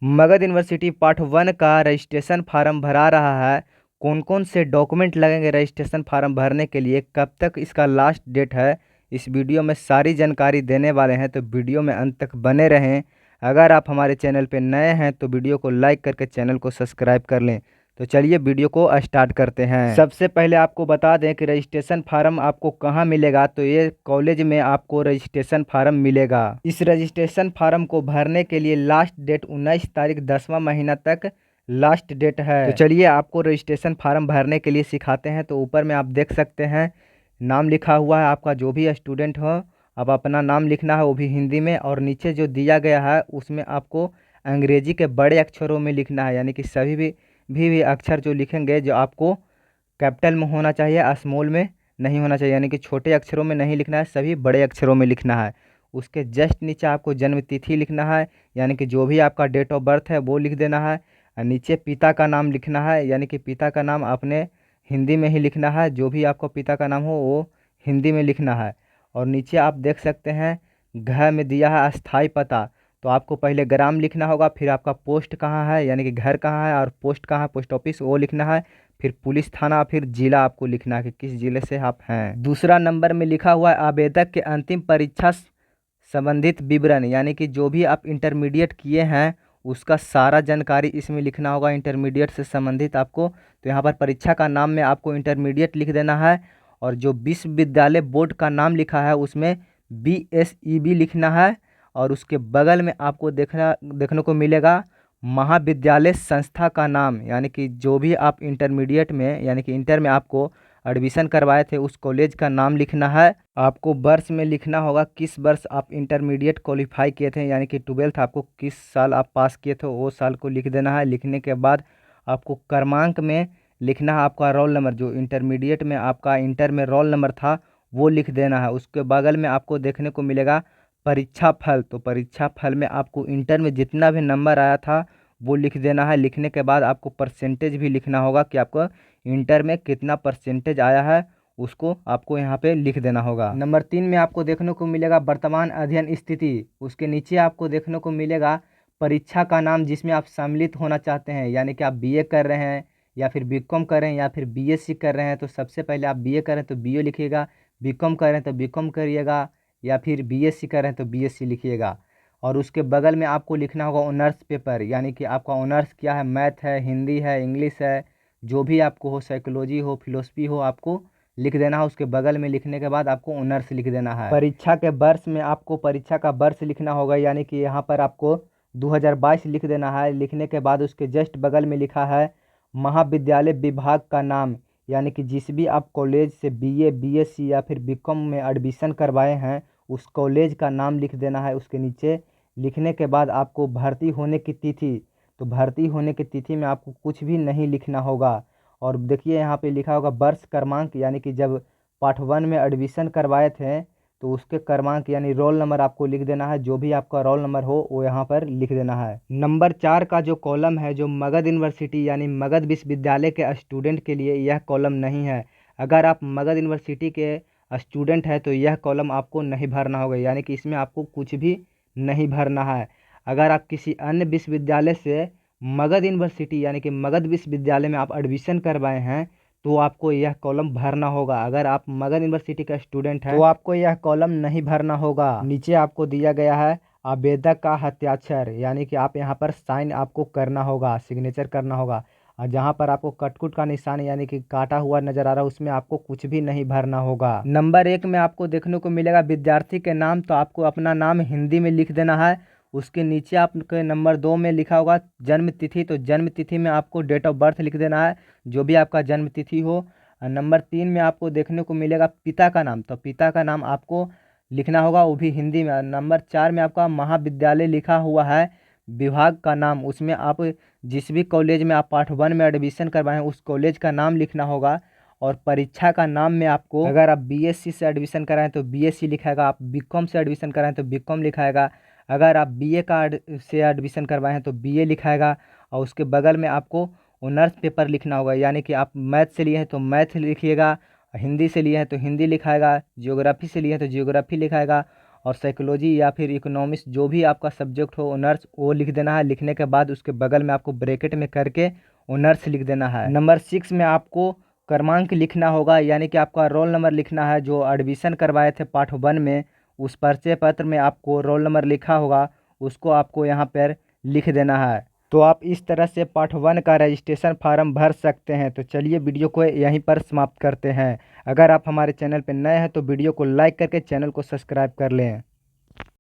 Magadh university part 1 का registration farm भरा रहा है। कौन कौन से डॉक्यूमेंट लगेंगे रजिस्ट्रेशन फार्म भरने के लिए, कब तक इसका लास्ट डेट है, इस वीडियो में सारी जानकारी देने वाले हैं। तो वीडियो में अंत तक बने रहें। अगर आप हमारे चैनल पर नए हैं तो वीडियो को लाइक करके चैनल को सब्सक्राइब कर लें। तो चलिए वीडियो को स्टार्ट करते हैं। सबसे पहले आपको बता दें कि रजिस्ट्रेशन फार्म आपको कहाँ मिलेगा। तो ये कॉलेज में आपको रजिस्ट्रेशन फार्म मिलेगा। इस रजिस्ट्रेशन फार्म को भरने के लिए लास्ट डेट 19 तारीख 10वां महीना तक लास्ट डेट है। तो चलिए आपको रजिस्ट्रेशन फार्म भरने के लिए सिखाते हैं। तो ऊपर में आप देख सकते हैं नाम लिखा हुआ है। आपका जो भी स्टूडेंट हो अब अपना नाम लिखना है, वो भी हिंदी में। और नीचे जो दिया गया है उसमें आपको अंग्रेजी के बड़े अक्षरों में लिखना है, यानी कि सभी भी अक्षर जो लिखेंगे जो आपको कैपिटल में होना चाहिए, स्मॉल में नहीं होना चाहिए, यानी कि छोटे अक्षरों में नहीं लिखना है, सभी बड़े अक्षरों में लिखना है। उसके जस्ट नीचे आपको जन्म तिथि लिखना है, यानी कि जो भी आपका डेट ऑफ बर्थ है वो लिख देना है। और नीचे पिता का नाम लिखना है, यानी कि पिता का नाम अपने हिंदी में ही लिखना है। जो भी आपको पिता का नाम हो वो हिंदी में लिखना है। और नीचे आप देख सकते हैं घर में दिया है अस्थाई पता। तो आपको पहले ग्राम लिखना होगा, फिर आपका पोस्ट कहाँ है, यानी कि घर कहाँ है, और पोस्ट कहाँ है, पोस्ट ऑफिस वो लिखना है। फिर पुलिस थाना, फिर जिला आपको लिखना है कि किस जिले से आप हैं। दूसरा नंबर में लिखा हुआ है आवेदक के अंतिम परीक्षा संबंधित विवरण, यानी कि जो भी आप इंटरमीडिएट किए हैं उसका सारा जानकारी इसमें लिखना होगा, इंटरमीडिएट से संबंधित आपको। तो यहाँ पर परीक्षा का नाम में आपको इंटरमीडिएट लिख देना है। और जो विश्वविद्यालय बोर्ड का नाम लिखा है उसमें BSEB लिखना है। और उसके बगल में आपको देखने को मिलेगा महाविद्यालय संस्था का नाम, यानी कि जो भी आप इंटरमीडिएट में यानी कि इंटर में आपको एडमिशन करवाए थे उस कॉलेज का नाम लिखना है। आपको वर्ष में लिखना होगा किस वर्ष आप इंटरमीडिएट क्वालिफाई किए थे, यानी कि 12th आपको किस साल आप पास किए थे वो साल को लिख देना है। लिखने के बाद आपको क्रमांक में लिखना है आपका रोल नंबर, जो इंटरमीडिएट में आपका इंटर में रोल नंबर था वो लिख देना है। उसके बगल में आपको देखने को मिलेगा परीक्षा फल। तो परीक्षा फल में आपको इंटर में जितना भी नंबर आया था वो लिख देना है। लिखने के बाद आपको परसेंटेज भी लिखना होगा कि आपको इंटर में कितना परसेंटेज आया है, उसको आपको यहाँ पे लिख देना होगा। नंबर 3 में आपको देखने को मिलेगा वर्तमान अध्ययन स्थिति। उसके नीचे आपको देखने को मिलेगा परीक्षा का नाम जिसमें आप सम्मिलित होना चाहते हैं, यानी कि आप BA कर रहे हैं या फिर BCom कर रहे हैं या फिर BSc कर रहे हैं। तो सबसे पहले आप BA कर रहे हैं तो BA लिखिएगा, BCom कर रहे हैं तो BCom करिएगा, या फिर BSc कर रहे हैं तो BSc लिखिएगा। और उसके बगल में आपको लिखना होगा ऑनर्स पेपर, यानी कि आपका ऑनर्स क्या है, मैथ है, हिंदी है, इंग्लिश है, जो भी आपको हो, साइकोलॉजी हो, फिलोसफी हो, आपको लिख देना है। उसके बगल में लिखने के बाद आपको ऑनर्स लिख देना है। परीक्षा के वर्ष में आपको परीक्षा का वर्ष लिखना होगा, यानी कि यहाँ पर आपको 2022 लिख देना है। लिखने के बाद उसके जस्ट बगल में लिखा है महाविद्यालय विभाग का नाम, यानी कि जिस भी आप कॉलेज से BA BSc या फिर BCom में एडमिशन करवाए हैं उस कॉलेज का नाम लिख देना है उसके नीचे। लिखने के बाद आपको भर्ती होने की तिथि, तो भर्ती होने की तिथि में आपको कुछ भी नहीं लिखना होगा। और देखिए यहाँ पे लिखा होगा वर्ष क्रमांक, यानी कि जब पार्ट 1 में एडमिशन करवाए थे तो उसके क्रमांक यानी रोल नंबर आपको लिख देना है। जो भी आपका रोल नंबर हो वो यहाँ पर लिख देना है। नंबर 4 का जो कॉलम है, जो मगध यूनिवर्सिटी यानी मगध विश्वविद्यालय के स्टूडेंट के लिए, यह कॉलम नहीं है। अगर आप मगध यूनिवर्सिटी के स्टूडेंट है तो यह कॉलम आपको नहीं भरना होगा, यानी कि इसमें आपको कुछ भी नहीं भरना है। अगर आप किसी अन्य विश्वविद्यालय से मगध यूनिवर्सिटी यानी कि मगध विश्वविद्यालय में आप एडमिशन करवाए हैं तो आपको यह कॉलम भरना होगा। अगर आप मगध यूनिवर्सिटी का स्टूडेंट हैं तो आपको यह कॉलम नहीं भरना होगा। नीचे आपको दिया गया है आवेदक का हस्ताक्षर, यानी कि आप यहाँ पर साइन आपको करना होगा, सिग्नेचर करना होगा। और जहाँ पर आपको कटकुट का निशान यानी कि काटा हुआ नजर आ रहा है उसमें आपको कुछ भी नहीं भरना होगा। नंबर 1 में आपको देखने को मिलेगा विद्यार्थी के नाम, तो आपको अपना नाम हिंदी में लिख देना है। उसके नीचे आपके नंबर 2 में लिखा होगा जन्म तिथि, तो जन्म तिथि में आपको डेट ऑफ बर्थ लिख देना है, जो भी आपका जन्म तिथि हो। और नंबर 3 में आपको देखने को मिलेगा पिता का नाम, तो पिता का नाम आपको लिखना होगा, वो भी हिंदी में। नंबर 4 में आपका महाविद्यालय लिखा हुआ है, विभाग का नाम, उसमें आप जिस भी कॉलेज में आप पार्ट 1 में एडमिशन करवाएं उस कॉलेज का नाम लिखना होगा। और परीक्षा का नाम में आपको, अगर आप BSc से एडमिशन कराएं तो BSc लिखाएगा, आप BCom से एडमिशन कराएं तो BCom लिखाएगा, अगर आप BA से एडमिशन करवाए हैं तो BA लिखाएगा। और उसके बगल में आपको ऑनर्स पेपर लिखना होगा, यानी कि आप मैथ से लिए हैं तो मैथ लिखिएगा, हिंदी से लिए हैं तो हिंदी लिखाएगा, जियोग्राफी से लिए हैं तो जियोग्राफी लिखाएगा। और साइकोलॉजी या फिर इकोनॉमिक्स जो भी आपका सब्जेक्ट हो ऑनर्स वो लिख देना है। लिखने के बाद उसके बगल में आपको ब्रैकेट में करके ऑनर्स लिख देना है। नंबर 6 में आपको क्रमांक लिखना होगा, यानी कि आपका रोल नंबर लिखना है। जो एडमिशन करवाए थे पार्ट 1 में उस परिचय पत्र में आपको रोल नंबर लिखा होगा, उसको आपको यहाँ पर लिख देना है। तो आप इस तरह से पार्ट 1 का रजिस्ट्रेशन फार्म भर सकते हैं। तो चलिए वीडियो को यहीं पर समाप्त करते हैं। अगर आप हमारे चैनल पर नए हैं तो वीडियो को लाइक करके चैनल को सब्सक्राइब कर लें।